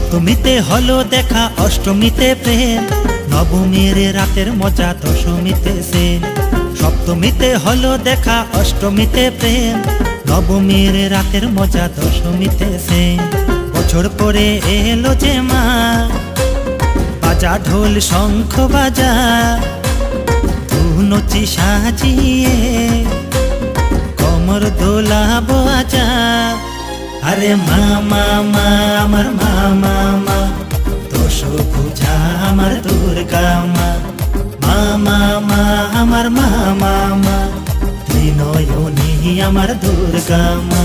সপ্তমীতে হলো দেখা, অষ্টমীতে প্রেম, নবমীর রাতের মজা, দশমীতে সেন। সপ্তমীতে হলো দেখা, অষ্টমীতে প্রেম, নবমীর রাতের মজা, দশমীতে সেন। বছর পরে এলো যে মা, বাজা ঢোল শঙ্খ বাজা, নচি সাজিয়ে কমর দোলাবো আজা। আরে মা মা মা আমার মা মা মা, দোষ বুঝা আমার দুর্গা মা। মা মা মা আমার মা মা মা, ত্রিনয়নী আমার দুর্গা মা।